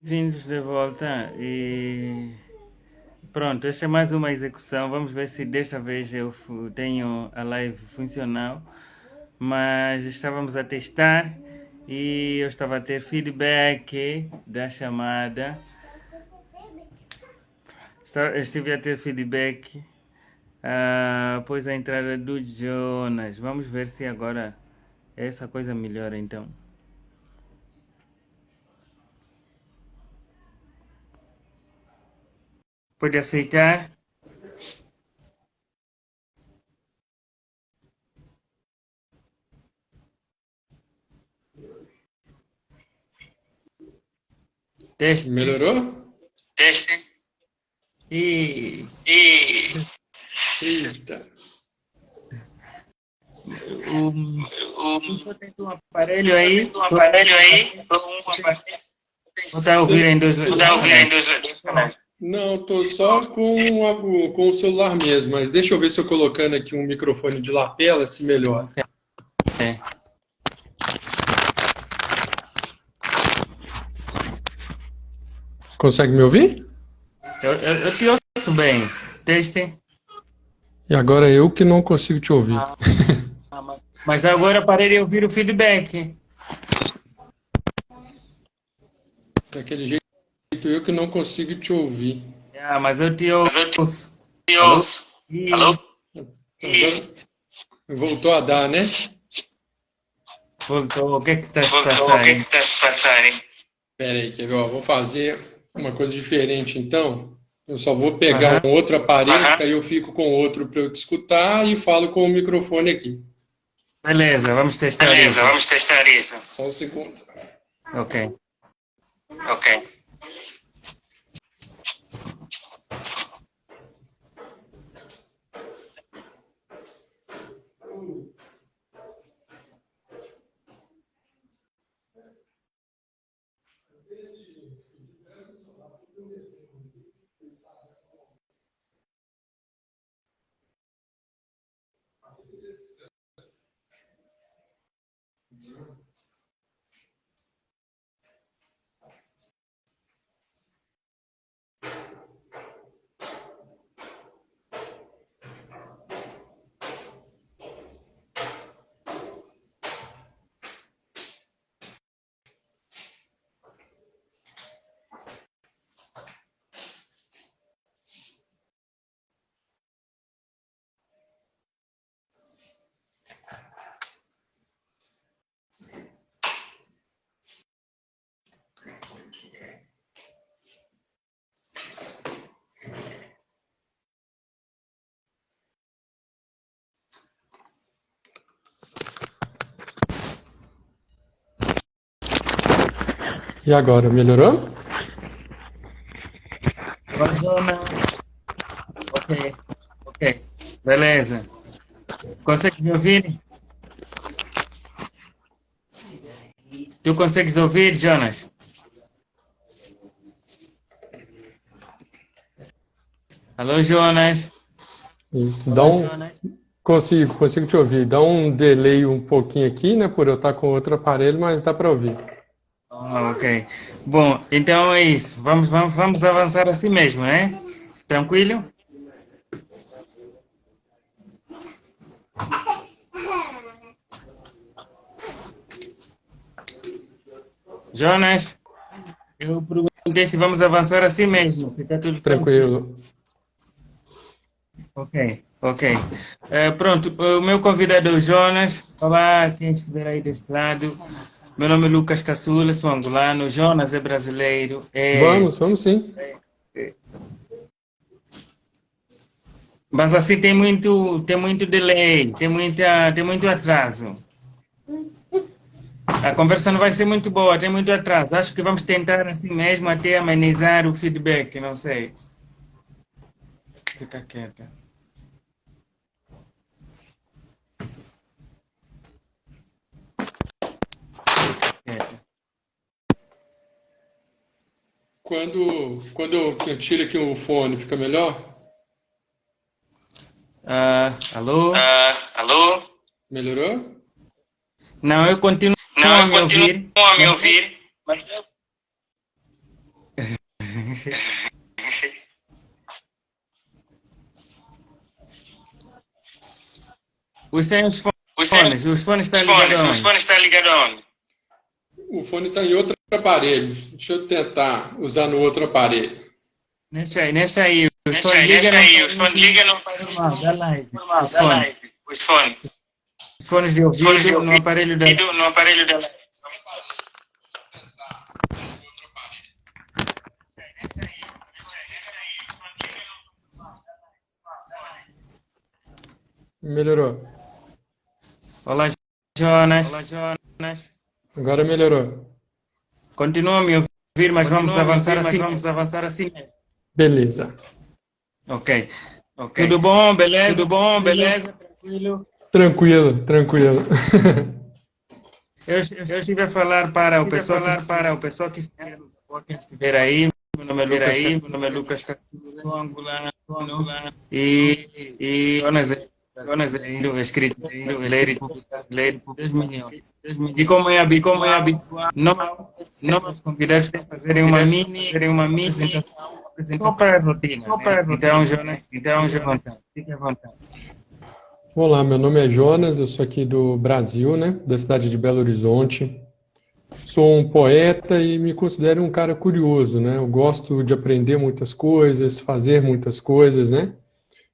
Vindos de volta e pronto, esta é mais uma execução. Vamos ver se desta vez eu tenho a live funcional. Mas estávamos a testar e eu estava a ter feedback da chamada. Estive a ter feedback após a entrada do Jonas. Vamos ver se agora essa coisa melhora então. Pode aceitar? Teste. Melhorou? Teste. E Eita. o senhor tem um aparelho aí? Ou está a ouvir em dois canais? Não, tô só com o celular mesmo, mas deixa eu ver se eu colocando aqui um microfone de lapela, se melhora. É. Consegue me ouvir? Eu te ouço bem. Teste. E agora eu que não consigo te ouvir. Mas agora parei de ouvir o feedback. Daquele jeito eu que não consigo te ouvir. Mas eu te ouço. Alô? Agora voltou a dar, né? Voltou. O que é que está a passar aí? Pera aí, quer ver? Ó, vou fazer uma coisa diferente então. Eu só vou pegar Aham. um outro aparelho, que aí eu fico com outro para eu te escutar e falo com o microfone aqui. Beleza, vamos testar isso. Só um segundo. Ok. E agora, melhorou? Agora, Jonas. Ok. Beleza. Consegue me ouvir? Tu consegues ouvir, Jonas? Alô, Jonas? Isso, Alô, Jonas? consigo te ouvir. Dá um delay um pouquinho aqui, né, por eu estar com outro aparelho, mas dá para ouvir. Ok. Bom, então é isso. Vamos avançar assim mesmo, né? Tranquilo? Jonas, eu perguntei se vamos avançar assim mesmo. Fica tudo tranquilo. Tranquilo. Ok. Pronto, o meu convidado é o Jonas. Olá, quem estiver aí desse lado. Meu nome é Lucas Caçula, sou angolano. Jonas é brasileiro. Vamos sim. Mas assim tem muito delay, tem muito atraso. A conversa não vai ser muito boa, tem muito atraso. Acho que vamos tentar assim mesmo até amenizar o feedback, não sei. Fica quieta. Quieta. Quando eu tiro aqui o fone, fica melhor? Alô? Melhorou? Não, eu continuo a me ouvir. Mas Os fones estão ligados Os fones estão ligados aonde? O fone está em outro aparelho. Deixa eu tentar usar no outro aparelho. Nesse aí. Os fones ligam no aparelho normal, da live. Os fones. Os fones de ouvido no aparelho da No aparelho da live. Melhorou. Olá, Jonas. Agora melhorou. Continua a me ouvir, mas vamos avançar assim. Beleza. Ok. Tudo bom, beleza? Tranquilo? Tranquilo. Eu estive a falar para o pessoal que estiver aí. Meu nome é Lucas Castilho, angolano. E Jonas é escrito, ler e publicar 10 milhões. E como é habitual, nós convidamos para fazerem uma mini apresentação só para a rotina. Então, Jonas, fique à vontade. Olá, meu nome é Jonas, eu sou aqui do Brasil, né, da cidade de Belo Horizonte. Sou um poeta e me considero um cara curioso, né? Eu gosto de aprender muitas coisas, fazer muitas coisas, né?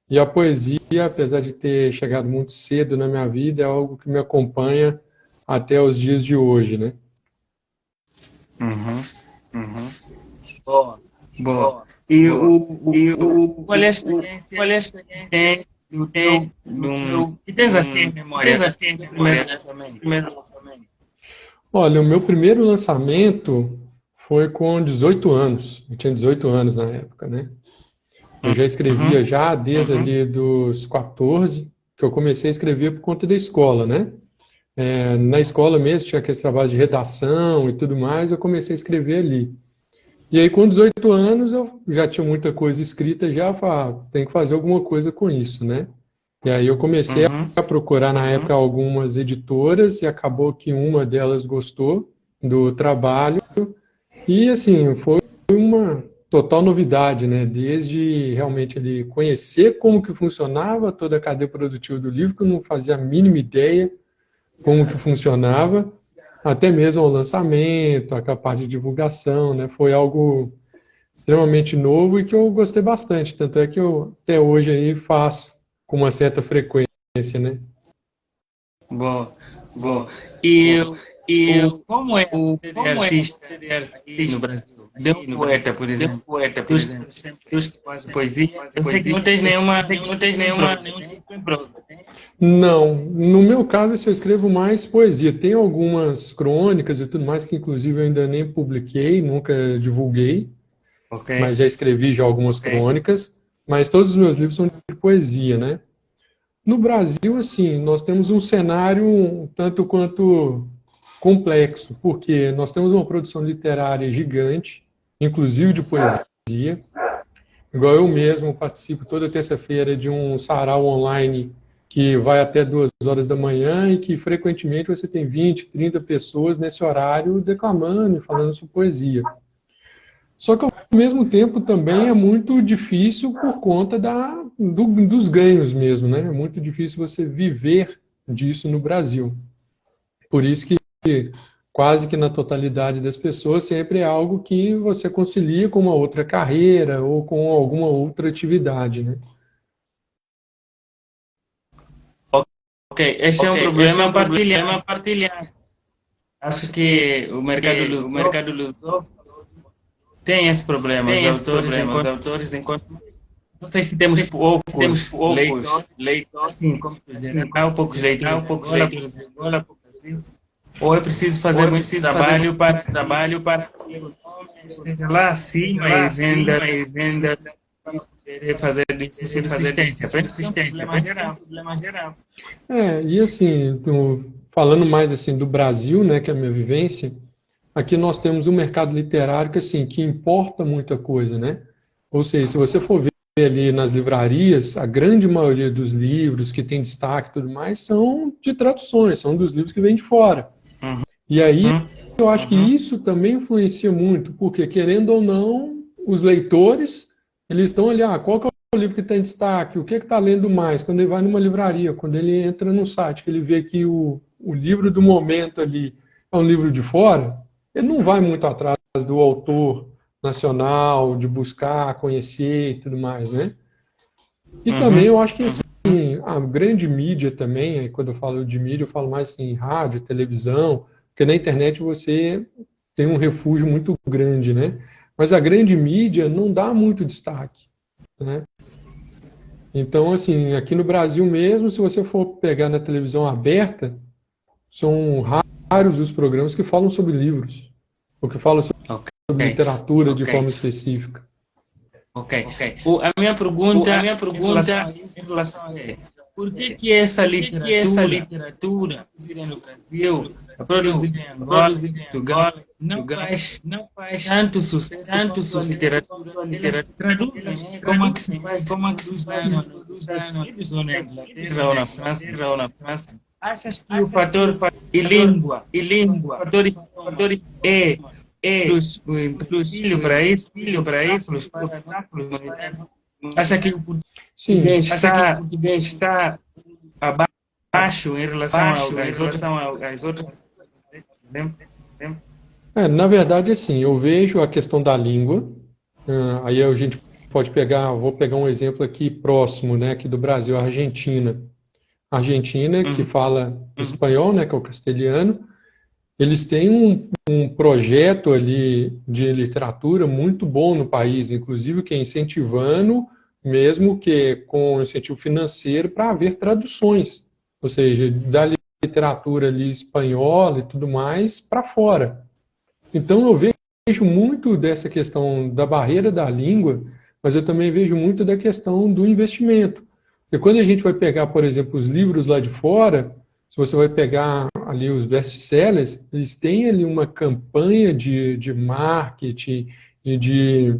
E a poesia, apesar de ter chegado muito cedo na minha vida, é algo que me acompanha até os dias de hoje, né? Boa. E qual é a experiência que tem que tens assim em memória? Primeiro lançamento. Olha, o meu primeiro lançamento foi com 18 anos. Eu tinha 18 anos na época, né? Eu já escrevia já desde ali dos 14, que eu comecei a escrever por conta da escola, né? Na escola mesmo tinha aqueles trabalhos de redação e tudo mais, eu comecei a escrever ali. E aí com 18 anos eu já tinha muita coisa escrita, já falei, tem que fazer alguma coisa com isso, né? E aí eu comecei a procurar na época algumas editoras e acabou que uma delas gostou do trabalho. E assim, foi uma total novidade, né? Desde realmente ele conhecer como que funcionava toda a cadeia produtiva do livro, que eu não fazia a mínima ideia como que funcionava, até mesmo o lançamento, aquela parte de divulgação, né? Foi algo extremamente novo e que eu gostei bastante, tanto é que eu até hoje aí faço com uma certa frequência, né? Boa. E como é artista no Brasil? Deu um poeta, por exemplo. Tu que faz poesia. Eu sei que não tens nenhuma em prosa. Não, no meu caso eu escrevo mais poesia. Tem algumas crônicas e tudo mais que inclusive eu ainda nem publiquei, nunca divulguei, mas já escrevi já algumas crônicas, mas todos os meus livros são de poesia, né? No Brasil, assim, nós temos um cenário um tanto quanto complexo, porque nós temos uma produção literária gigante, inclusive de poesia. Igual eu mesmo participo toda terça-feira de um sarau online que vai até 2 horas da manhã e que frequentemente você tem 20, 30 pessoas nesse horário declamando e falando sobre poesia. Só que ao mesmo tempo também é muito difícil por conta dos ganhos mesmo, né? É muito difícil você viver disso no Brasil. Por isso que quase que na totalidade das pessoas sempre é algo que você concilia com uma outra carreira ou com alguma outra atividade, né? Ok, esse é um problema partilhar. Acho que o mercado lusófono tem esse problema. Os autores encontram. Não sei se temos poucos leitores, assim, como dizer, há poucos leitores em Angola, ou é preciso fazer muito trabalho para esteja lá acima e venda para poder fazer persistência. Problema geral. E assim, falando mais assim do Brasil, né, que é a minha vivência, aqui nós temos um mercado literário que, assim, que importa muita coisa, né? Ou seja, se você for ver ali nas livrarias, a grande maioria dos livros que tem destaque e tudo mais são de traduções, são dos livros que vêm de fora. E aí eu acho que isso também influencia muito, porque, querendo ou não, os leitores, eles estão ali, qual que é o livro que está em destaque, o que está lendo mais? Quando ele vai numa livraria, quando ele entra no site, que ele vê que o livro do momento ali é um livro de fora, ele não vai muito atrás do autor nacional, de buscar, conhecer e tudo mais, né? E também eu acho que assim, a grande mídia também, quando eu falo de mídia, eu falo mais assim, rádio, televisão, porque na internet você tem um refúgio muito grande, né? Mas a grande mídia não dá muito destaque, né? Então, assim, aqui no Brasil mesmo, se você for pegar na televisão aberta, são raros os programas que falam sobre livros, ou que falam sobre literatura de forma específica. Ok. A minha pergunta em relação a isso, por que essa literatura no Brasil, a produzida em Angola, Portugal, não faz tanto sucesso quanto a literatura? Eles traduzem, né? Como é que se faz nos Estados Unidos, ou na Inglaterra, ou na França? Achas que o fator língua, o fator filho para isso, os acha que o português está abaixo em relação às outras? Na verdade, assim, eu vejo a questão da língua, aí a gente pode vou pegar um exemplo aqui próximo, né, aqui do Brasil, a Argentina. A Argentina, que fala espanhol, né, que é o castelhano, eles têm um projeto ali de literatura muito bom no país, inclusive que é incentivando, mesmo que com incentivo financeiro, para haver traduções, ou seja, da literatura ali espanhola e tudo mais para fora. Então eu vejo muito dessa questão da barreira da língua, mas eu também vejo muito da questão do investimento. Porque quando a gente vai pegar, por exemplo, os livros lá de fora, se você vai pegar ali os best-sellers, eles têm ali uma campanha de marketing e de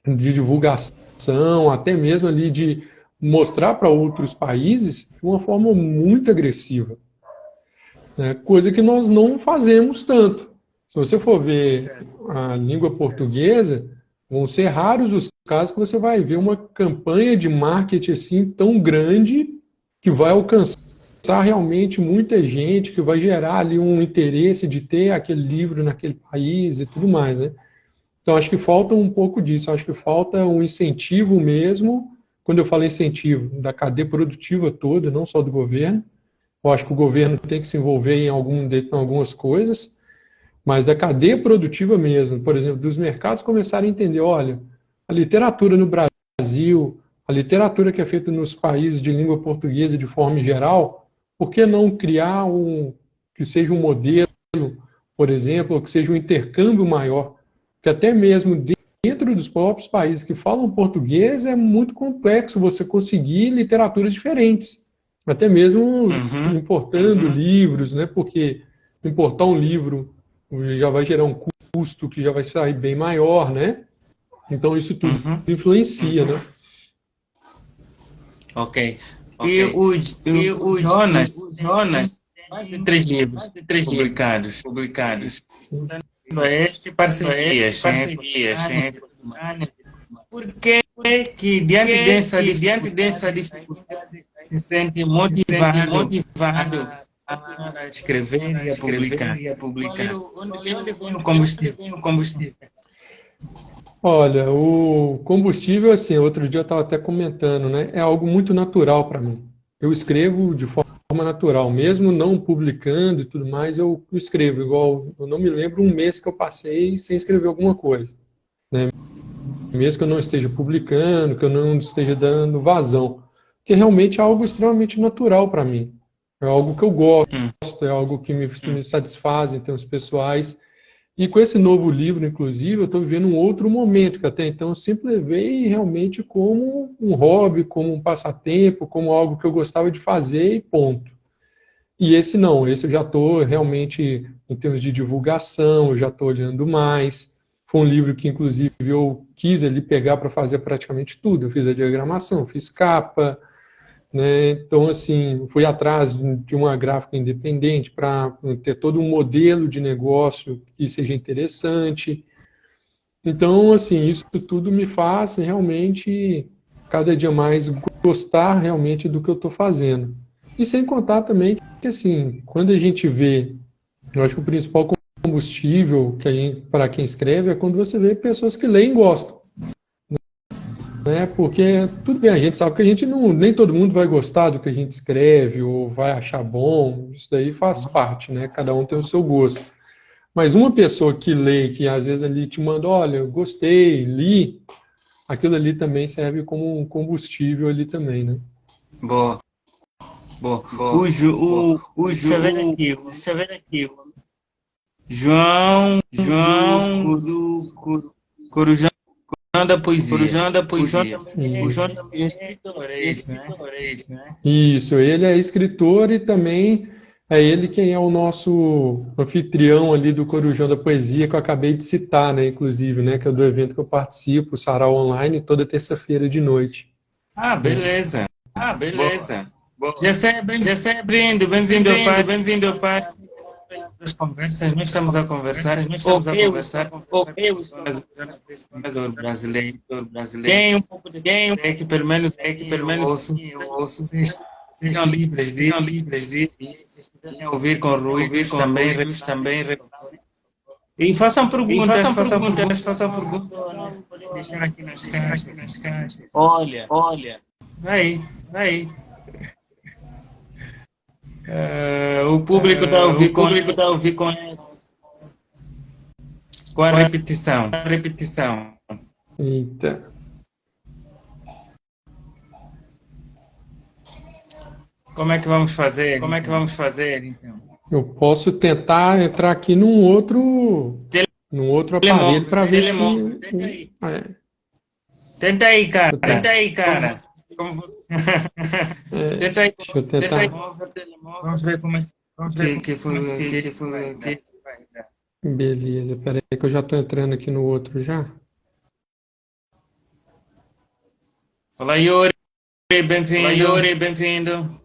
divulgação, até mesmo ali de mostrar para outros países de uma forma muito agressiva, né? Coisa que nós não fazemos tanto. Se você for ver a língua portuguesa, vão ser raros os casos que você vai ver uma campanha de marketing assim tão grande que vai alcançar realmente muita gente, que vai gerar ali um interesse de ter aquele livro naquele país e tudo mais, né? Então, acho que falta um pouco disso, acho que falta um incentivo mesmo, quando eu falo incentivo, da cadeia produtiva toda, não só do governo. Eu acho que o governo tem que se envolver em algumas coisas, mas da cadeia produtiva mesmo, por exemplo, dos mercados começarem a entender, olha, a literatura no Brasil, a literatura que é feita nos países de língua portuguesa de forma geral, por que não criar que seja um modelo, por exemplo, ou que seja um intercâmbio maior? Porque até mesmo dentro dos próprios países que falam português é muito complexo você conseguir literaturas diferentes. Até mesmo importando livros, né? Porque importar um livro já vai gerar um custo que já vai sair bem maior, né? Então isso tudo influencia, né? Ok. E o Jonas, mais de 3 livros publicados. Este parcerias, por que diante dessa dificuldade se sente motivado a escrever e a publicar? Onde vem o combustível? Olha, o combustível, assim, outro dia eu estava até comentando, né? É algo muito natural para mim. Eu escrevo de forma natural, mesmo não publicando e tudo mais, eu escrevo. Igual, eu não me lembro um mês que eu passei sem escrever alguma coisa, né? Mesmo que eu não esteja publicando, que eu não esteja dando vazão. Porque realmente é algo extremamente natural para mim. É algo que eu gosto, é algo que me satisfaz em termos pessoais. E com esse novo livro, inclusive, eu estou vivendo um outro momento, que até então eu sempre levei realmente como um hobby, como um passatempo, como algo que eu gostava de fazer e ponto. E esse não, esse eu já estou realmente, em termos de divulgação, eu já estou olhando mais. Foi um livro que, inclusive, eu quis ali pegar para fazer praticamente tudo. Eu fiz a diagramação, fiz capa, né? Então, assim, fui atrás de uma gráfica independente para ter todo um modelo de negócio que seja interessante. Então, assim, isso tudo me faz realmente cada dia mais gostar realmente do que eu estou fazendo. E sem contar também que, assim, quando a gente vê, eu acho que o principal combustível para quem escreve é quando você vê pessoas que leem e gostam, né? Porque tudo bem, a gente sabe que a gente não, nem todo mundo vai gostar do que a gente escreve ou vai achar bom, isso daí faz parte, né? Cada um tem o seu gosto. Mas uma pessoa que lê, que às vezes ali te manda, olha, eu gostei, li, aquilo ali também serve como um combustível ali também, né? Boa, boa. Boa, boa. Deixa eu ver aqui. João João Corujão da Poesia. Corujão da Poesia. O João também é escritor, é isso, né? Isso, ele é escritor e também é ele quem é o nosso anfitrião ali do Corujão da Poesia, que eu acabei de citar, né, inclusive, né, que é do evento que eu participo, o Sarau Online, toda terça-feira de noite. Ah, beleza. Boa. Já seja bem-vindo, bem-vindo ao pai. As conversas, nós estamos a conversar, mas o brasileiro, tem um pouco de é que pelo menos eu ouço, sejam livres de ouvir com ruídos também, e façam perguntas, deixar aqui nas caixas. Olha, vai. O público está a ouvir com a repetição. Eita. Como é que vamos fazer, então? Eu posso tentar entrar aqui num outro aparelho para ver se... Tenta aí, cara. Como você... Tenta aí. Deixa eu tentar. Vamos ver como é que foi. Beleza, peraí que eu já estou entrando aqui no outro já. Olá, Yuri, bem-vindo.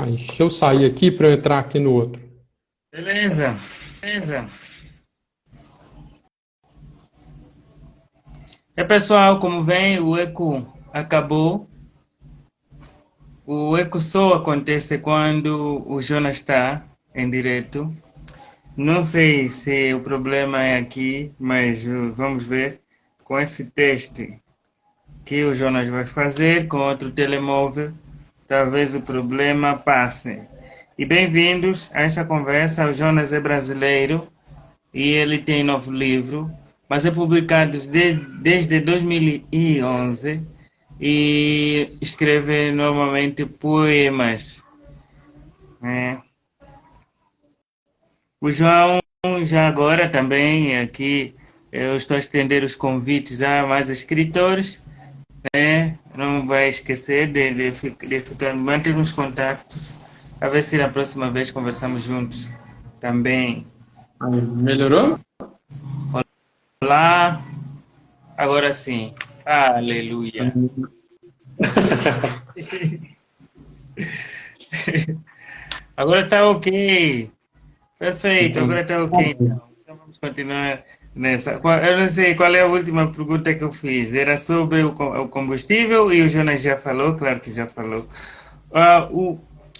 Deixa eu sair aqui para eu entrar aqui no outro. Beleza. Pessoal, como vem, o eco acabou. O eco só acontece quando o Jonas está em direto. Não sei se o problema é aqui, mas vamos ver com esse teste que o Jonas vai fazer com outro telemóvel. Talvez o problema passe. E bem-vindos a essa conversa. O Jonas é brasileiro e ele tem novo livro, mas é publicado desde 2011 e escreve normalmente poemas, né? O João já agora também aqui eu estou a estender os convites a mais escritores, né? Não vai esquecer de ficar mantermos contatos, a ver se na próxima vez conversamos juntos também. Melhorou? Olá, agora sim. Aleluia. Agora está ok. Perfeito, agora está ok. Então vamos continuar nessa. Eu não sei qual é a última pergunta que eu fiz. Era sobre o combustível e o Jonas já falou, claro que já falou.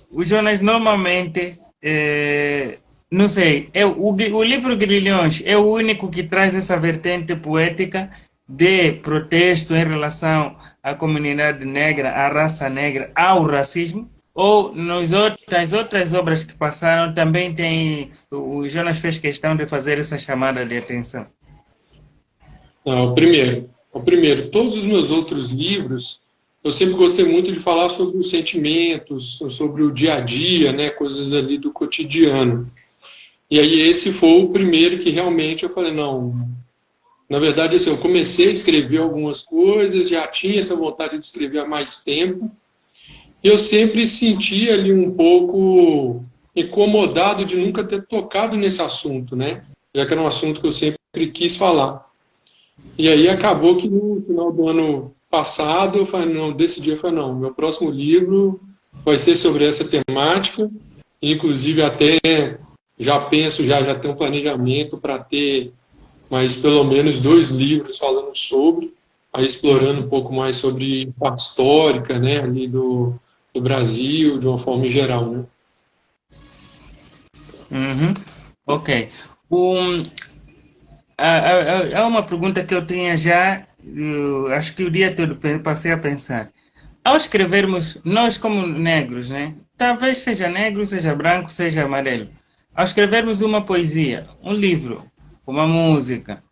O Jonas normalmente, não sei, o livro Grilhões é o único que traz essa vertente poética de protesto em relação à comunidade negra, à raça negra, ao racismo? Ou nas outras obras que passaram também tem, o Jonas fez questão de fazer essa chamada de atenção? Não, o primeiro. Primeiro, todos os meus outros livros, eu sempre gostei muito de falar sobre os sentimentos, sobre o dia a dia, né, coisas ali do cotidiano. E aí esse foi o primeiro que realmente eu falei, não, na verdade assim, eu comecei a escrever algumas coisas, já tinha essa vontade de escrever há mais tempo, e eu sempre senti ali um pouco incomodado de nunca ter tocado nesse assunto, né, já que era um assunto que eu sempre quis falar. E aí acabou que no final do ano passado eu falei, não, decidi, eu falei, não, meu próximo livro vai ser sobre essa temática, inclusive até já penso, já tenho um planejamento para ter mais pelo menos 2 livros falando sobre, aí explorando um pouco mais sobre parte histórica, né, ali do Brasil, de uma forma geral, né. Uhum. Ok. Há uma pergunta que eu tinha já, acho que o dia todo passei a pensar. Ao escrevermos, nós como negros, né? Talvez seja negro, seja branco, seja amarelo. Ao escrevermos uma poesia, um livro, uma música,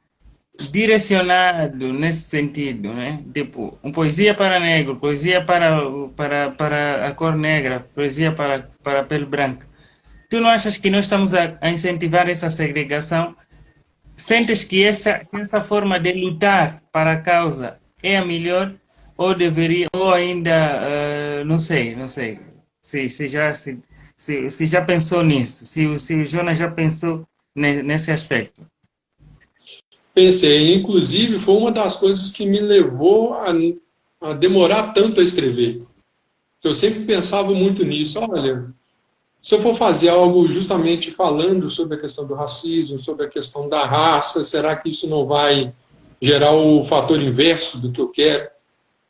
direcionado nesse sentido, né? Tipo, uma poesia para negro, poesia para a cor negra, poesia para a pele branca. Tu não achas que nós estamos a incentivar essa segregação? Sentes que essa forma de lutar para a causa é a melhor ou deveria, ou ainda, não sei, se já pensou nisso, se o Jonas já pensou nesse aspecto. Pensei, inclusive foi uma das coisas que me levou a demorar tanto a escrever. Eu sempre pensava muito nisso, olha, se eu for fazer algo justamente falando sobre a questão do racismo, sobre a questão da raça, será que isso não vai gerar o fator inverso do que eu quero?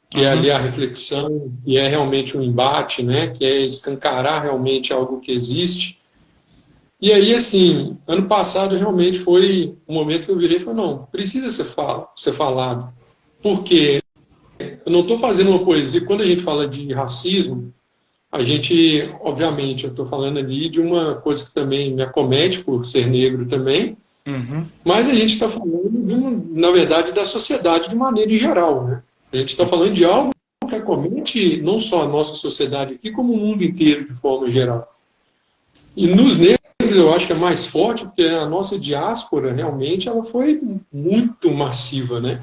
Que é ali a reflexão, que é realmente um embate, né? Que é escancarar realmente algo que existe. E aí, assim, ano passado realmente foi um momento que eu virei e falei, não, precisa ser falado. Por quê? Eu não estou fazendo uma poesia. Quando a gente fala de racismo, a gente, obviamente, eu estou falando ali de uma coisa que também me acomete por ser negro também, mas a gente está falando, na verdade, da sociedade de maneira em geral, né? A gente está falando de algo que acomete não só a nossa sociedade aqui, como o mundo inteiro de forma geral. E nos negros eu acho que é mais forte, porque a nossa diáspora realmente ela foi muito massiva, né?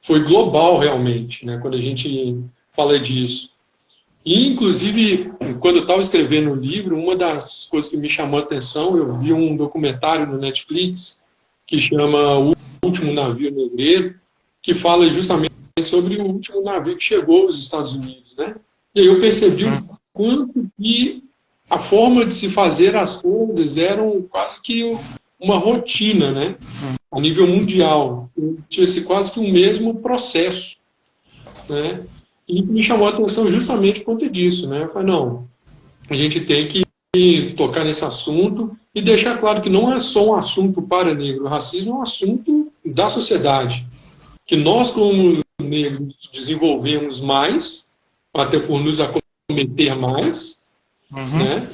Foi global realmente, né? Quando a gente fala disso. E, inclusive, quando eu estava escrevendo o livro, uma das coisas que me chamou a atenção, eu vi um documentário no Netflix que chama O Último Navio Negreiro, que fala justamente sobre o último navio que chegou aos Estados Unidos, né? E aí eu percebi o quanto que a forma de se fazer as coisas eram quase que uma rotina, né? A nível mundial. Tinha-se quase que o mesmo processo, né? E isso me chamou a atenção justamente por conta disso, né? Eu falei, não, a gente tem que tocar nesse assunto e deixar claro que não é só um assunto para negro. O racismo é um assunto da sociedade. Que nós, como negros, desenvolvemos mais, até por nos acometer mais, né?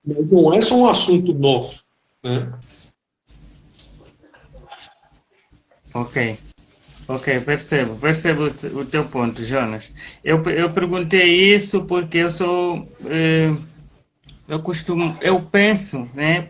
Mas não é só um assunto nosso, né? Ok, percebo o teu ponto, Jonas. Eu perguntei isso porque eu penso, né,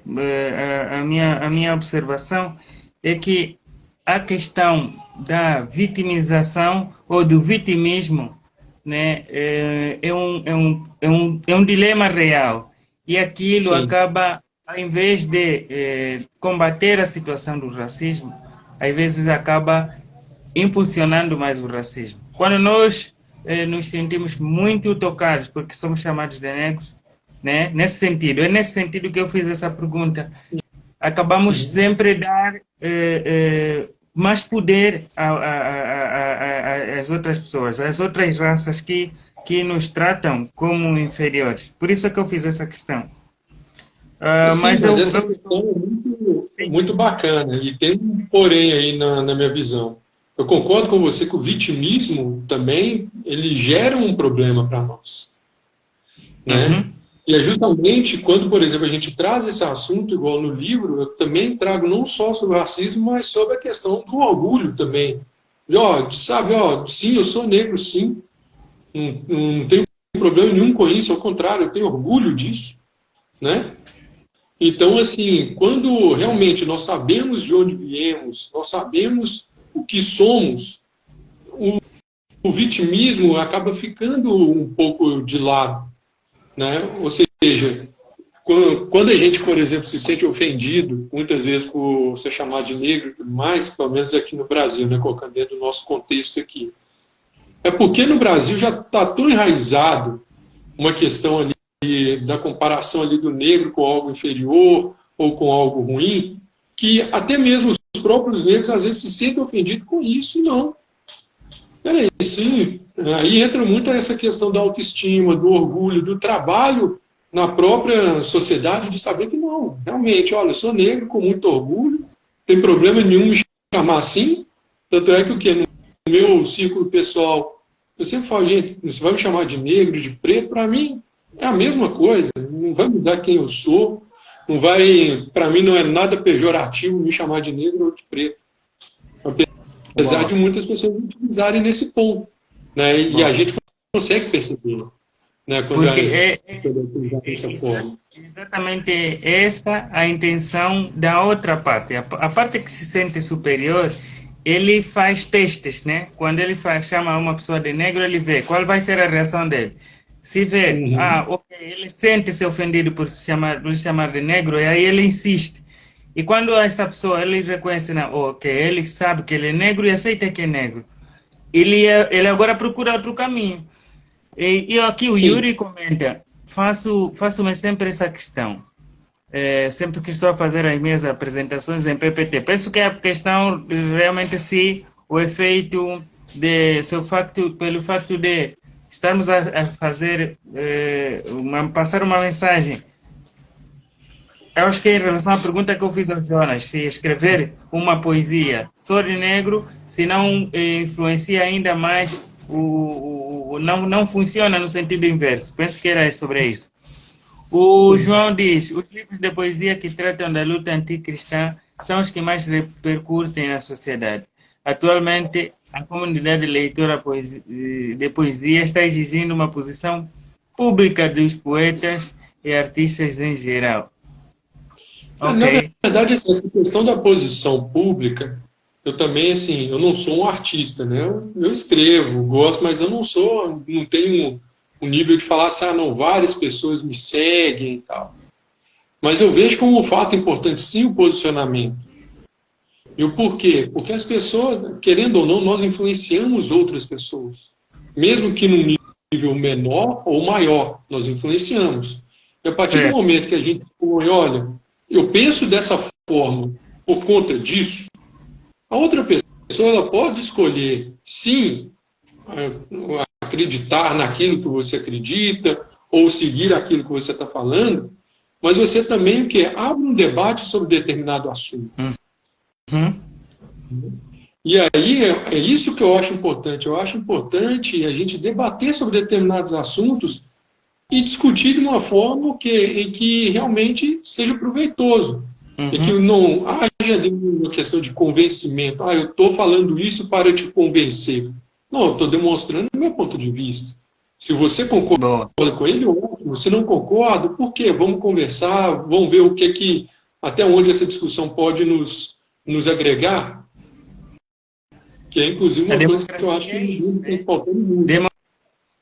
a minha observação é que a questão da vitimização ou do vitimismo, né, é um dilema real. E aquilo Sim. acaba, ao invés de combater a situação do racismo, às vezes acaba impulsionando mais o racismo. Quando nós nos sentimos muito tocados porque somos chamados de negros, né? Nesse sentido, é nesse sentido que eu fiz essa pergunta. Acabamos sempre a dar mais poder às outras pessoas, às outras raças que nos tratam como inferiores. Por isso é que eu fiz essa questão. Sim, mas essa questão é muito bacana. E tem um porém aí na minha visão. Eu concordo com você que o vitimismo também ele gera um problema para nós, né? E é justamente quando, por exemplo, a gente traz esse assunto, igual no livro, eu também trago não só sobre o racismo, mas sobre a questão do orgulho também. E, sabe, sim, eu sou negro, sim, não tenho problema nenhum com isso, ao contrário, eu tenho orgulho disso, né? Então, assim, quando realmente nós sabemos de onde viemos, nós sabemos o que somos, o vitimismo acaba ficando um pouco de lado, né? Ou seja, quando a gente, por exemplo, se sente ofendido, muitas vezes por ser chamado de negro e tudo mais, pelo menos aqui no Brasil, né, colocando dentro do nosso contexto aqui, é porque no Brasil já está tão enraizado uma questão ali da comparação ali do negro com algo inferior ou com algo ruim, que até mesmo os próprios negros às vezes se sentem ofendidos com isso e não. Peraí, sim, aí entra muito essa questão da autoestima, do orgulho, do trabalho na própria sociedade de saber que não, realmente, olha, eu sou negro com muito orgulho, não tem problema nenhum me chamar assim, tanto é que o que no meu círculo pessoal, eu sempre falo, gente, você vai me chamar de negro, de preto, para mim é a mesma coisa, não vai mudar quem eu sou, não vai, para mim não é nada pejorativo me chamar de negro ou de preto. Apesar de muitas pessoas utilizarem nesse ponto, né? E a gente consegue perceber, né? Quando dessa forma. Exatamente essa a intenção da outra parte. A parte que se sente superior, ele faz testes, né? Quando ele chama uma pessoa de negro, ele vê qual vai ser a reação dele. Se vê, ok, ele sente-se ofendido por se chamar de negro, e aí ele insiste. E quando essa pessoa, ele reconhece, ok, ele sabe que ele é negro e aceita que é negro, ele agora procura outro caminho. E aqui o Yuri comenta, faço-me sempre essa questão, sempre que estou a fazer as minhas apresentações em PPT. Penso que a questão realmente se o efeito pelo facto de estarmos a fazer, passar uma mensagem. Eu acho que em relação à pergunta que eu fiz ao Jonas, se escrever uma poesia só de negro, se não influencia ainda mais, não funciona no sentido inverso. Penso que era sobre isso. O João diz, os livros de poesia que tratam da luta anticristã são os que mais repercutem na sociedade. Atualmente, a comunidade leitora de poesia está exigindo uma posição pública dos poetas e artistas em geral. Okay. Na verdade, essa questão da posição pública, eu também, assim, eu não sou um artista, né? Eu escrevo, gosto, mas eu não tenho um nível de falar assim, não, várias pessoas me seguem e tal. Mas eu vejo como um fato importante, sim, o posicionamento. E o porquê? Porque as pessoas, querendo ou não, nós influenciamos outras pessoas. Mesmo que num nível menor ou maior, nós influenciamos. E a partir do momento que a gente põe, olha, eu penso dessa forma por conta disso, a outra pessoa ela pode escolher, sim, acreditar naquilo que você acredita ou seguir aquilo que você está falando, mas você também abre um debate sobre determinado assunto. E aí é isso que eu acho importante. Eu acho importante a gente debater sobre determinados assuntos e discutir de uma forma em que realmente seja proveitoso. E que não haja uma questão de convencimento. Eu estou falando isso para te convencer. Não, eu estou demonstrando o meu ponto de vista. Se você concorda com ele, ótimo. Se não concorda, por quê? Vamos conversar, vamos ver até onde essa discussão pode nos agregar. Que é, inclusive, uma coisa que eu acho que está faltando muito.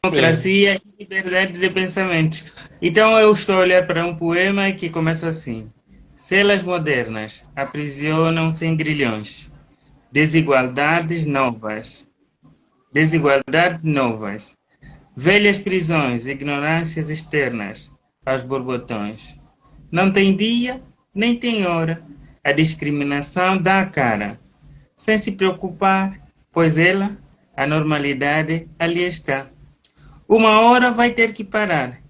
Democracia e liberdade de pensamento. Então eu estou a olhar para um poema que começa assim. Celas modernas aprisionam sem grilhões. Desigualdades novas. Velhas prisões, ignorâncias externas aos borbotões. Não tem dia, nem tem hora. A discriminação dá a cara. Sem se preocupar, pois ela, a normalidade, ali está. Uma hora vai ter que parar.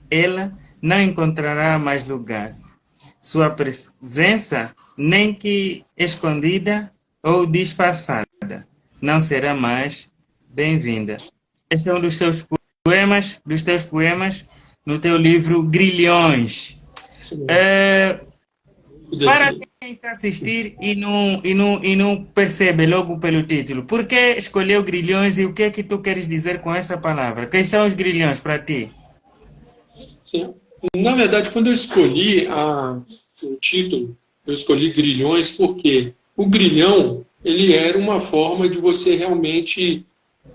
Ela não encontrará mais lugar. Sua presença, nem que escondida ou disfarçada, não será mais bem-vinda. Esse é um dos teus poemas, no teu livro Grilhões. Para quem está a assistir e não percebe logo pelo título, por que escolheu grilhões e o que é que tu queres dizer com essa palavra? Quem são os grilhões para ti? Sim. Na verdade, quando eu escolhi o título, eu escolhi grilhões porque o grilhão ele era uma forma de você realmente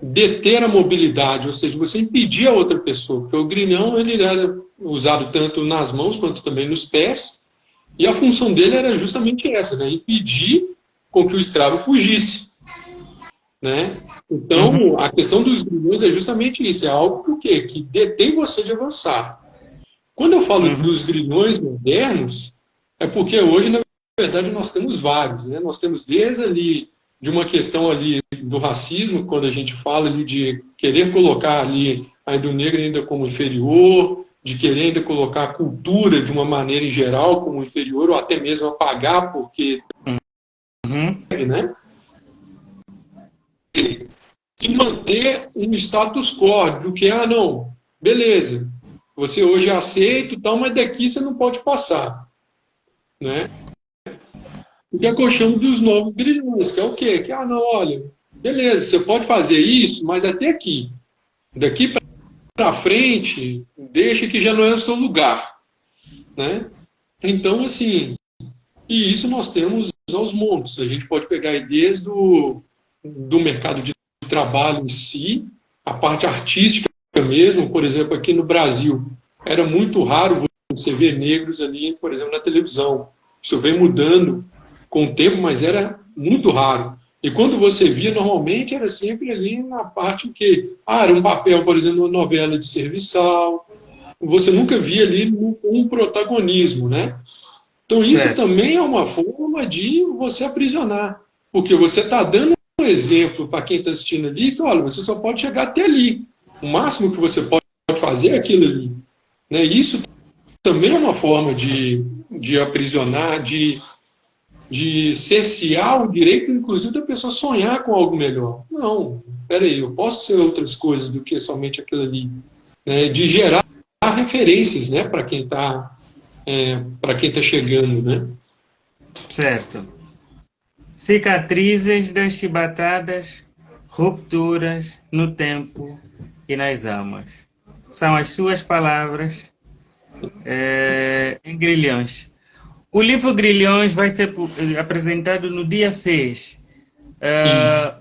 deter a mobilidade, ou seja, você impedir a outra pessoa, porque o grilhão ele era usado tanto nas mãos quanto também nos pés, e a função dele era justamente essa, né? Impedir com que o escravo fugisse. Né? Então, a questão dos grilhões é justamente isso, é algo que, o quê? Que detém você de avançar. Quando eu falo dos grilhões modernos, é porque hoje, na verdade, nós temos vários. Né? Nós temos desde ali, de uma questão ali do racismo, quando a gente fala ali de querer colocar ali a Indo Negra ainda como inferior, de querer ainda colocar a cultura de uma maneira em geral como inferior, ou até mesmo apagar, porque... Né? Se manter um status quo, do que, não, beleza, você hoje é aceito, tal, mas daqui você não pode passar. Né? O que é que eu chamo dos novos grilhões, que é o quê? Que, não, olha, beleza, você pode fazer isso, mas até aqui. Daqui para frente, deixa que já não é o seu lugar. Né? Então, assim, e isso nós temos aos montes. A gente pode pegar aí desde do mercado de trabalho em si, a parte artística mesmo, por exemplo, aqui no Brasil, era muito raro você ver negros ali, por exemplo, na televisão. Isso vem mudando com o tempo, mas era muito raro. E quando você via, normalmente era sempre ali na parte que era um papel, por exemplo, uma novela de serviçal. Você nunca via ali um protagonismo, né? Então isso também é uma forma de você aprisionar, porque você está dando um exemplo para quem está assistindo ali, que olha, você só pode chegar até ali. O máximo que você pode fazer é aquilo ali. Né? Isso também é uma forma de aprisionar, de cercear o direito, inclusive, da pessoa sonhar com algo melhor. Não, peraí, eu posso ser outras coisas do que somente aquilo ali. Né? De gerar referências, né, para quem está chegando. Né? Certo. Cicatrizes das chibatadas, rupturas no tempo e nas almas. São as suas palavras em Grilhões. O livro Grilhões vai ser apresentado no dia 6.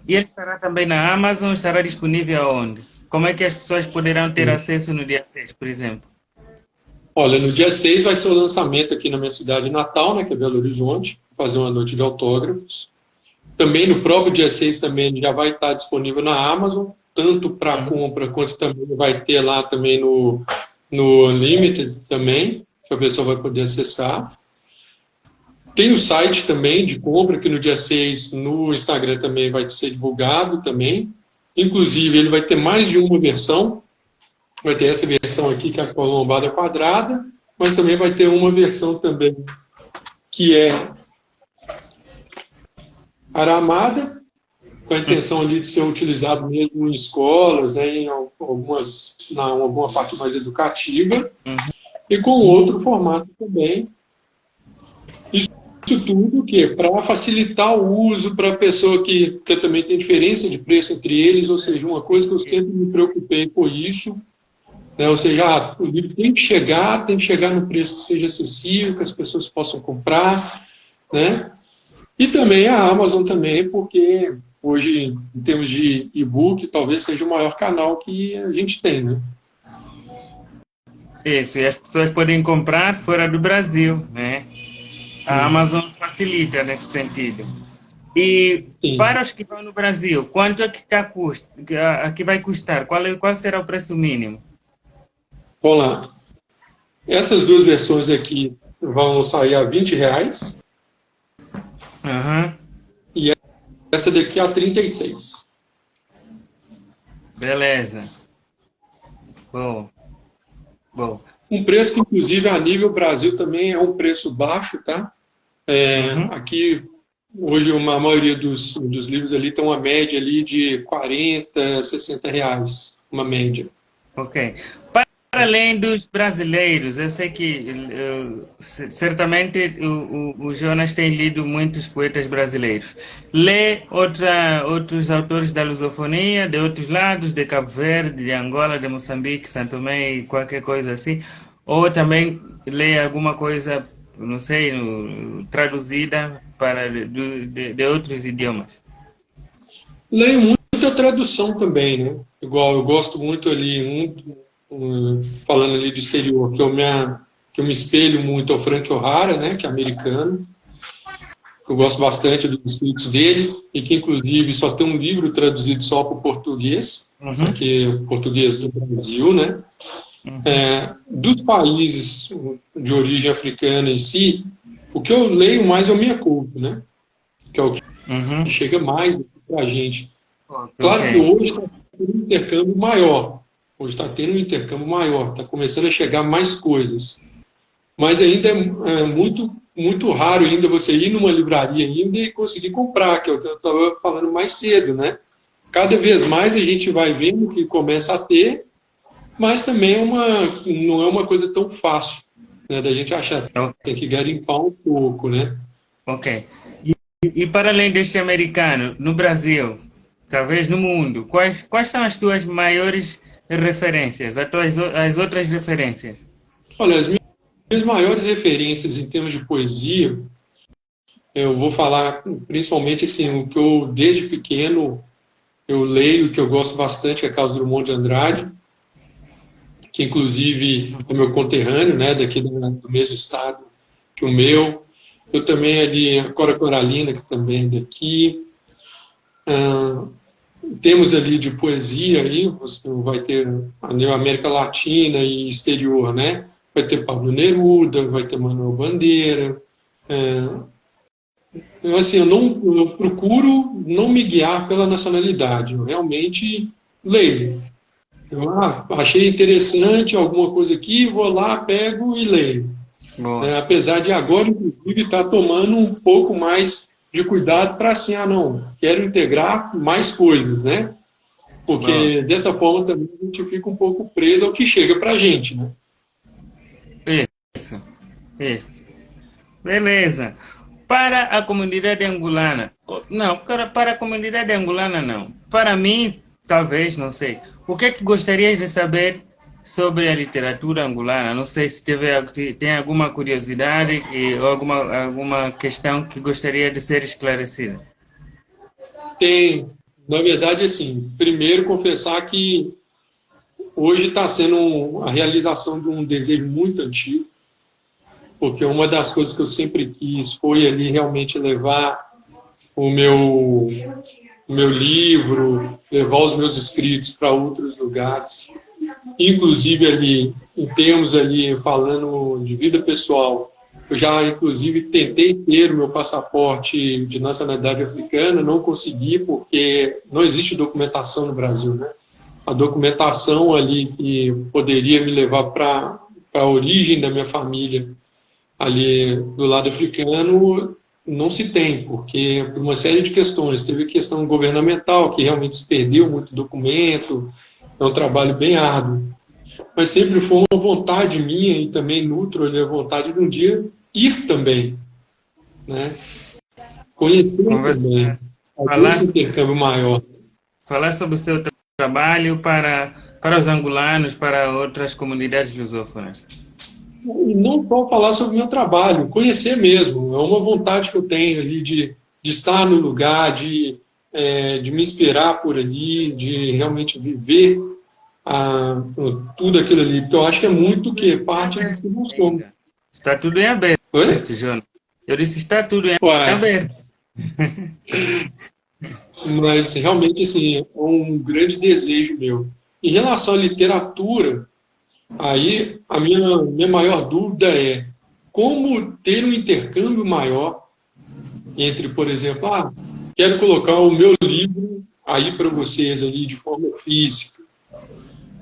E ele estará também na Amazon, estará disponível aonde? Como é que as pessoas poderão ter acesso no dia 6, por exemplo? Olha, no dia 6 vai ser o lançamento aqui na minha cidade natal, né, que é Belo Horizonte, fazer uma noite de autógrafos. Também no próprio dia 6 também já vai estar disponível na Amazon, tanto para compra quanto também vai ter lá também no Unlimited também, que a pessoa vai poder acessar. Tem o site também de compra, que no dia 6 no Instagram também vai ser divulgado também. Inclusive, ele vai ter mais de uma versão. Vai ter essa versão aqui, que é com a lombada quadrada, mas também vai ter uma versão também que é aramada, com a intenção ali de ser utilizado mesmo em escolas, né, em alguma parte mais educativa, e com outro formato também. Isso tudo que para facilitar o uso para a pessoa que também tem diferença de preço entre eles, ou seja, uma coisa que eu sempre me preocupei com isso, né, ou seja, o livro tem que chegar no preço que seja acessível, que as pessoas possam comprar, né? E também a Amazon também, porque hoje, em termos de e-book, talvez seja o maior canal que a gente tem, né? Isso, e as pessoas podem comprar fora do Brasil, né? A Amazon facilita nesse sentido. E para os que vão no Brasil, quanto é que vai custar? Qual será o preço mínimo? Vamos lá. Essas duas versões aqui vão sair a R$20. E essa daqui a 36. Beleza. Bom. Um preço que, inclusive, a nível Brasil também é um preço baixo, tá? Aqui, hoje, a maioria dos livros ali tem uma média ali de R$40, R$60, uma média. Ok. Para além dos brasileiros, eu sei que certamente o Jonas tem lido muitos poetas brasileiros. Lê outros autores da lusofonia, de outros lados, de Cabo Verde, de Angola, de Moçambique, Santo Tomé e qualquer coisa assim? Ou também lê alguma coisa, não sei, traduzida para de outros idiomas? Leio muita tradução também, né? Igual eu gosto muito ali, falando ali do exterior, que eu me espelho muito ao Frank O'Hara, né? Que é americano. Eu gosto bastante dos escritos dele e que inclusive só tem um livro traduzido só para o português, aqui é o português do Brasil, né? Dos países de origem africana em si, o que eu leio mais é o Minha Couto, né? Que é o que chega mais para a gente. Claro que hoje está tendo um intercâmbio maior. Hoje está tendo um intercâmbio maior. Está começando a chegar mais coisas. Mas ainda é muito, muito raro ainda você ir numa livraria ainda e conseguir comprar, que é o que eu estava falando mais cedo, né? Cada vez mais a gente vai vendo que começa a ter, mas também não é uma coisa tão fácil, né, da gente achar. Tem que garimpar um pouco, né? Ok. E para além deste americano, no Brasil, talvez no mundo, quais são as tuas maiores referências, as outras referências? Olha, as minhas maiores referências em termos de poesia, eu vou falar principalmente assim, o que eu, desde pequeno, eu leio, que eu gosto bastante, é Carlos Drummond de Andrade, que inclusive é meu conterrâneo, né, daqui do mesmo estado que o meu. Eu também ali, a Cora Coralina, que também é daqui. Temos ali de poesia, aí, você vai ter a América Latina e exterior, né? Vai ter Pablo Neruda, vai ter Manuel Bandeira. Assim, eu procuro não me guiar pela nacionalidade, eu realmente leio. Eu achei interessante alguma coisa aqui, vou lá, pego e leio. Apesar de agora, inclusive, estar tomando um pouco mais de cuidado para assim, não, quero integrar mais coisas, né? Porque dessa forma também a gente fica um pouco preso ao que chega para a gente, né? Isso. Beleza. Para a comunidade angolana, não, para a comunidade angolana não. Para mim, talvez, não sei. O que é que gostarias de saber sobre a literatura angolana? Não sei se tem alguma curiosidade ou alguma questão que gostaria de ser esclarecida. Tem. Na verdade, assim, primeiro confessar que hoje está sendo a realização de um desejo muito antigo, porque uma das coisas que eu sempre quis foi ali realmente levar o meu livro, levar os meus escritos para outros lugares. Inclusive ali, em termos ali, falando de vida pessoal, eu já inclusive tentei ter o meu passaporte de nacionalidade africana, não consegui porque não existe documentação no Brasil, né? A documentação ali que poderia me levar para a origem da minha família ali do lado africano não se tem, porque por uma série de questões. Teve questão governamental, que realmente se perdeu muito documento, é um trabalho bem árduo. Mas sempre foi uma vontade minha, e também nutro ali a vontade de um dia ir também, né? Conhecer também, fazer esse intercâmbio maior. Falar sobre o seu trabalho para os angolanos, para outras comunidades lusófonas. E não só falar sobre o meu trabalho, conhecer mesmo. É uma vontade que eu tenho ali de estar no lugar, de me inspirar por ali, de realmente viver tudo aquilo ali. Porque eu acho que é muito parte do que nós somos. Está tudo em aberto, Jonas. Eu disse, está tudo em aberto. Mas realmente, assim, é um grande desejo meu. Em relação à literatura, aí a minha maior dúvida é como ter um intercâmbio maior entre, por exemplo, quero colocar o meu livro aí para vocês ali de forma física,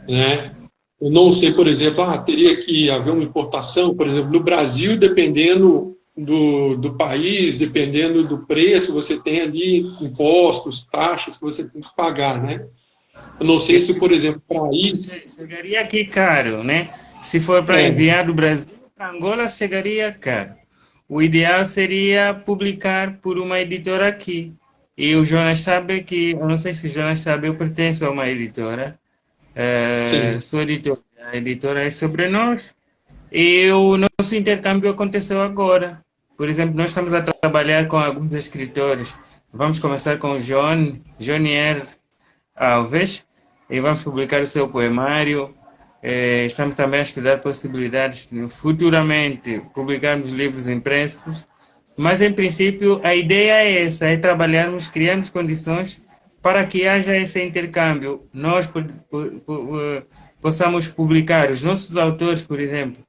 né? Eu não sei, por exemplo, teria que haver uma importação, por exemplo, no Brasil, dependendo do país, dependendo do preço, você tem ali impostos, taxas que você tem que pagar, né? Eu não sei se, por exemplo, para isso... Chegaria aqui caro, né? Se for para enviar do Brasil para Angola, chegaria caro. O ideal seria publicar por uma editora aqui. E o Jonas sabe que, eu não sei se o Jonas sabe, eu pertenço a uma editora. Sou editor. A editora é sobre nós. E o nosso intercâmbio aconteceu agora. Por exemplo, nós estamos a trabalhar com alguns escritores. Vamos começar com o Jonier Alves, e vamos publicar o seu poemário. Estamos também a estudar possibilidades de futuramente publicarmos livros impressos. Mas, em princípio, a ideia é essa, é trabalharmos, criarmos condições para que haja esse intercâmbio. Nós possamos publicar os nossos autores, por exemplo,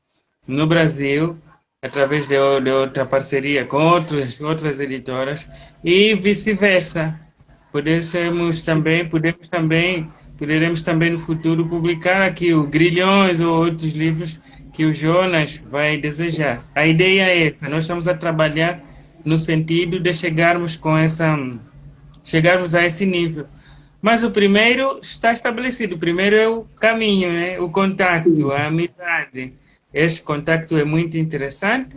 no Brasil, através de outra parceria com outras editoras, e vice-versa. Poderemos também no futuro publicar aqui o Grilhões ou outros livros que o Jonas vai desejar. A ideia é essa, nós estamos a trabalhar no sentido de chegarmos a esse nível. Mas o primeiro está estabelecido, o primeiro é o caminho, né? O contato, a amizade. Esse contato é muito interessante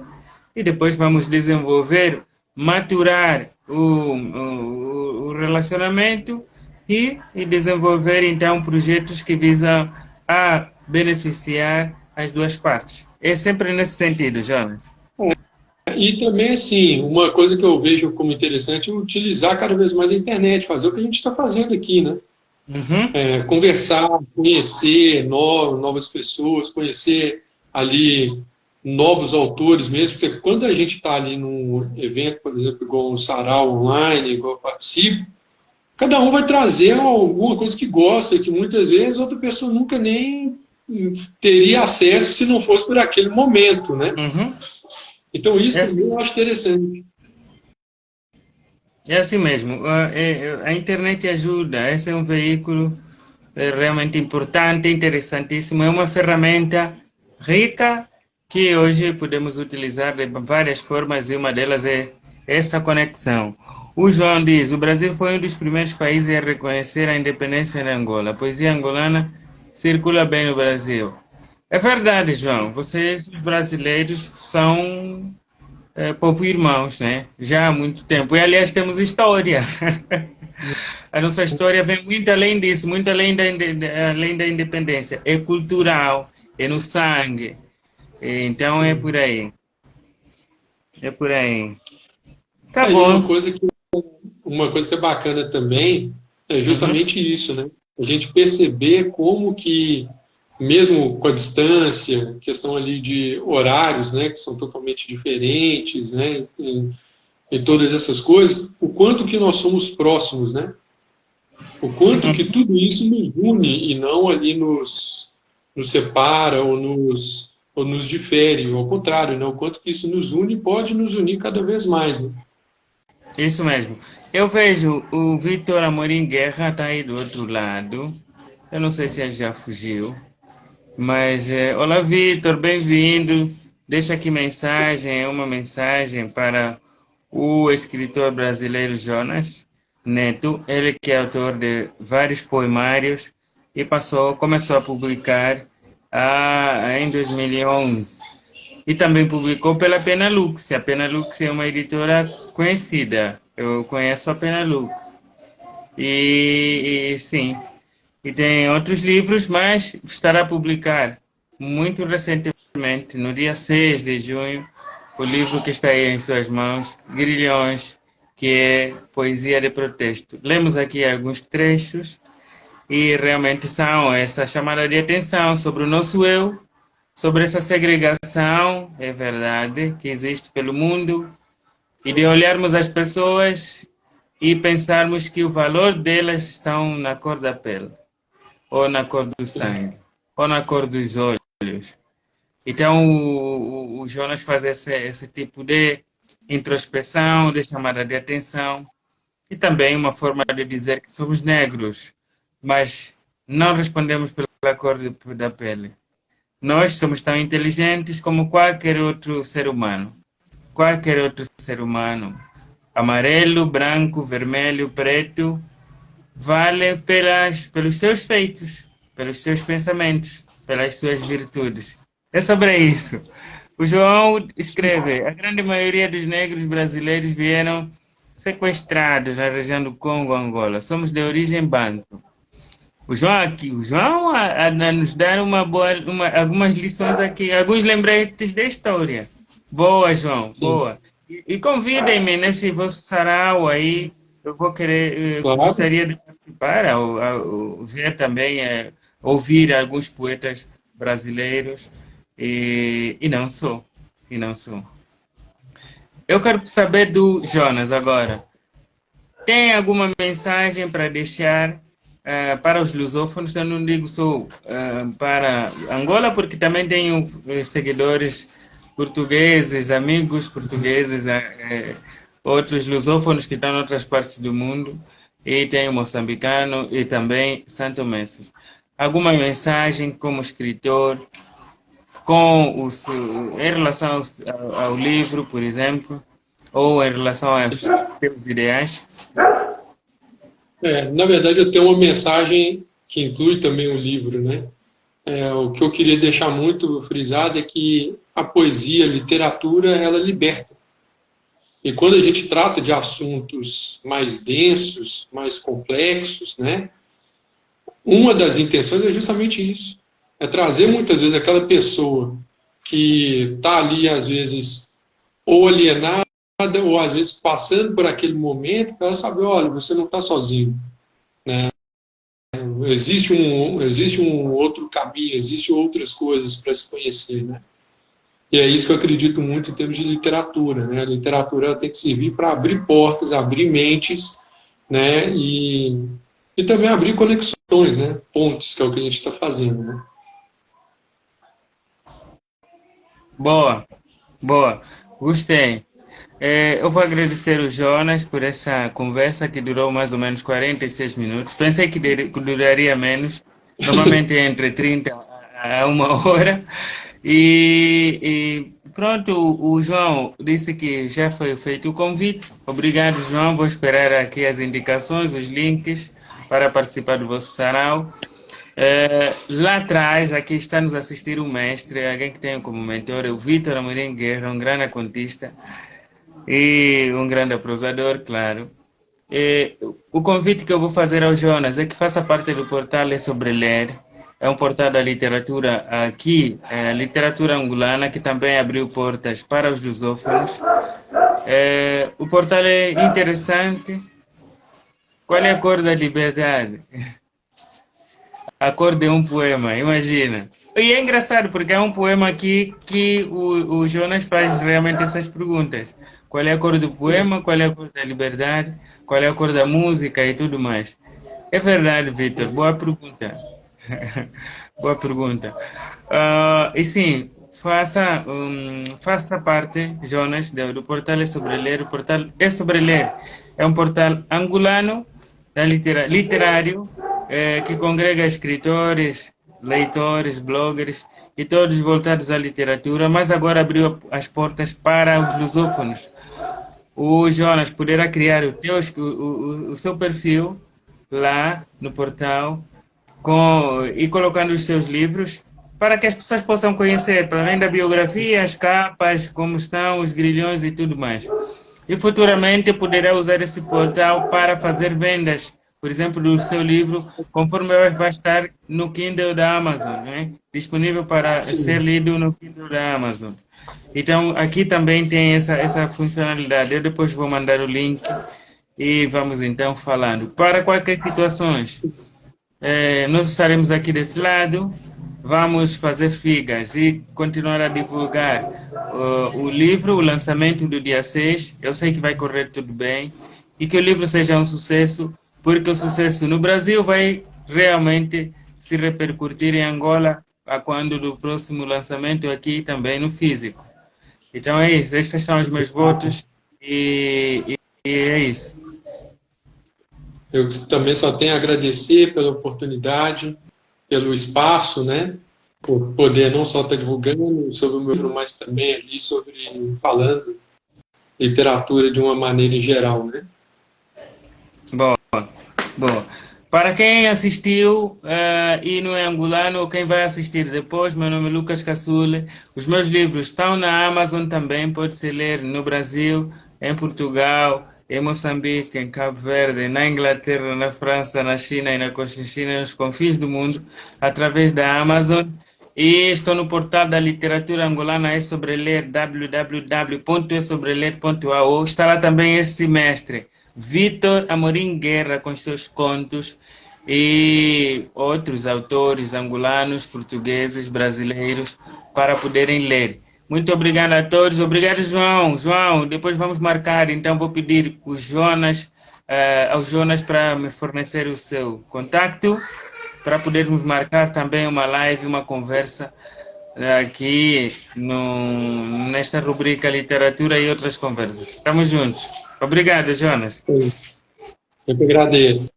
e depois vamos desenvolver, maturar o relacionamento e desenvolver então projetos que visam a beneficiar as duas partes. É sempre nesse sentido, Jonas. E também, assim, uma coisa que eu vejo como interessante é utilizar cada vez mais a internet, fazer o que a gente está fazendo aqui, né? Conversar, conhecer novas pessoas, conhecer ali novos autores mesmo, porque quando a gente está ali num evento, por exemplo, igual um sarau online, igual eu participo, cada um vai trazer alguma coisa que gosta, que muitas vezes outra pessoa nunca nem teria acesso se não fosse por aquele momento, né? Então isso também eu acho interessante. É assim mesmo, a internet ajuda, esse é um veículo realmente importante, interessantíssimo, é uma ferramenta rica que hoje podemos utilizar de várias formas e uma delas é essa conexão. O João diz, o Brasil foi um dos primeiros países a reconhecer a independência de Angola. A poesia angolana circula bem no Brasil. É verdade, João, vocês, os brasileiros, são povo irmãos, né? Já há muito tempo. E, aliás, temos história. A nossa história vem muito além disso, muito além da independência. É cultural, é no sangue. Então, é por aí. É por aí. Tá bom. Uma coisa que é bacana também é justamente isso, né? A gente perceber como que, mesmo com a distância, questão ali de horários, né, que são totalmente diferentes, né, e todas essas coisas, o quanto que nós somos próximos, né? O quanto que tudo isso nos une e não ali nos separa ou nos difere, ao contrário, né? O quanto que isso nos une pode nos unir cada vez mais, né? Isso mesmo. Eu vejo o Vitor Amorim Guerra está aí do outro lado. Eu não sei se ele já fugiu. Mas, olá Vitor, bem-vindo. Deixa aqui uma mensagem para o escritor brasileiro Jonas Neto. Ele que é autor de vários poemários e começou a publicar em 2011. E também publicou pela Penalux. A Penalux é uma editora conhecida. Eu conheço a Penalux. E sim. E tem outros livros, mas estará a publicar muito recentemente, no dia 6 de junho, o livro que está aí em suas mãos, Grilhões, que é poesia de protesto. Lemos aqui alguns trechos e realmente são essa chamada de atenção sobre o nosso eu, sobre essa segregação, é verdade, que existe pelo mundo, e de olharmos as pessoas e pensarmos que o valor delas estão na cor da pele, ou na cor do sangue, ou na cor dos olhos. Então, o Jonas faz esse tipo de introspeção, de chamada de atenção, e também uma forma de dizer que somos negros, mas não respondemos pela cor da pele. Nós somos tão inteligentes como qualquer outro ser humano. Qualquer outro ser humano. Amarelo, branco, vermelho, preto, vale pelos seus feitos, pelos seus pensamentos, pelas suas virtudes. É sobre isso. O João escreve: a grande maioria dos negros brasileiros vieram sequestrados na região do Congo, Angola. Somos de origem banto. O João a nos dar algumas lições aqui, alguns lembretes da história. Boa, João, Sim, boa. E convidem-me nesse vosso sarau aí. Eu vou querer, claro. gostaria de participar, ver também, ouvir alguns poetas brasileiros e não sou, e não sou. Eu quero saber do Jonas agora. Tem alguma mensagem para deixar para os lusófonos? Eu não digo só para Angola, porque também tenho seguidores portugueses, amigos portugueses, outros lusófonos que estão em outras partes do mundo, e tenho moçambicano e também santomenses. Alguma mensagem como escritor em relação ao livro, por exemplo, ou em relação aos teus ideais? Na verdade, eu tenho uma mensagem que inclui também o livro, né? O que eu queria deixar muito frisado é que a poesia, a literatura, ela liberta. E quando a gente trata de assuntos mais densos, mais complexos, né? Uma das intenções é justamente isso. É trazer muitas vezes aquela pessoa que está ali, às vezes, ou alienada, ou às vezes passando por aquele momento, para ela saber, olha, você não está sozinho. Né? Existe um outro caminho, existem outras coisas para se conhecer. Né? E é isso que eu acredito muito em termos de literatura. Né? A literatura ela tem que servir para abrir portas, abrir mentes, né? E também abrir conexões, né? Pontes, que é o que a gente está fazendo. Né? Boa, boa. Gostei. Eu vou agradecer o Jonas por essa conversa que durou mais ou menos 46 minutos. Pensei que duraria menos. Normalmente é entre 30 a 1 hora. E pronto, o João disse que já foi feito o convite. Obrigado, João. Vou esperar aqui as indicações, os links para participar do vosso sarau. Lá atrás, aqui está nos assistir o mestre, alguém que tenho como mentor, é o Vítor Amorim Guerra, um grande contista e um grande prosador, claro. O convite que eu vou fazer ao Jonas é que faça parte do portal É Sobre Ler. É um portal da literatura aqui, literatura angolana, que também abriu portas para os lusófonos. O portal é interessante. Qual é a cor da liberdade? A cor de um poema, imagina. E é engraçado porque é um poema aqui que o Jonas faz realmente essas perguntas. Qual é a cor do poema? Qual é a cor da liberdade? Qual é a cor da música e tudo mais? É verdade, Vitor. Boa pergunta. Boa pergunta. E sim, faça parte, Jonas, do portal É Sobre Ler. O portal É Sobre Ler é um portal angolano literário que congrega escritores, leitores, bloggers e todos voltados à literatura, mas agora abriu as portas para os lusófonos. O Jonas poderá criar o seu perfil lá no portal e colocando os seus livros para que as pessoas possam conhecer, para além da biografia, as capas, como estão os grilhões e tudo mais. E futuramente poderá usar esse portal para fazer vendas, por exemplo, do seu livro, conforme vai estar no Kindle da Amazon, né? Disponível para ser lido no Kindle da Amazon. Então, aqui também tem essa funcionalidade. Eu depois vou mandar o link e vamos então falando. Para qualquer situações, nós estaremos aqui desse lado, vamos fazer figas e continuar a divulgar o livro, o lançamento do dia 6. Eu sei que vai correr tudo bem e que o livro seja um sucesso, porque o sucesso no Brasil vai realmente se repercutir em Angola a quando do próximo lançamento aqui também no físico. Então é isso, esses são os meus votos e é isso. Eu também só tenho a agradecer pela oportunidade, pelo espaço, né? Por poder não só estar divulgando sobre o meu livro, mas também ali falando literatura de uma maneira em geral, né? Boa, boa. Para quem assistiu e não é angolano, ou quem vai assistir depois, meu nome é Lucas Cassule. Os meus livros estão na Amazon também, pode-se ler no Brasil, em Portugal, em Moçambique, em Cabo Verde, na Inglaterra, na França, na China e na Cochinchina, nos confins do mundo, através da Amazon. E estou no portal da literatura angolana É Sobre Ler, www.esobreler.ao. Está lá também esse mestre, Vitor Amorim Guerra, com seus contos, e outros autores angolanos, portugueses, brasileiros, para poderem ler. Muito obrigado a todos. Obrigado, João. João, depois vamos marcar, então vou pedir ao Jonas para me fornecer o seu contacto, para podermos marcar também uma live, uma conversa aqui nesta rubrica Literatura e Outras Conversas. Estamos juntos. Obrigado, Jonas. Eu que agradeço.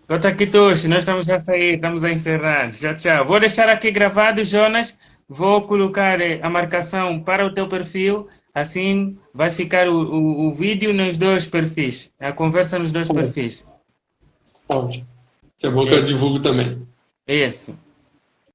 Gota Kitoshi, nós estamos a sair, estamos a encerrar. Tchau, tchau. Vou deixar aqui gravado, Jonas. Vou colocar a marcação para o teu perfil. Assim vai ficar o vídeo nos dois perfis. A conversa nos dois perfis. Ótimo. É bom que eu divulgo também. Isso.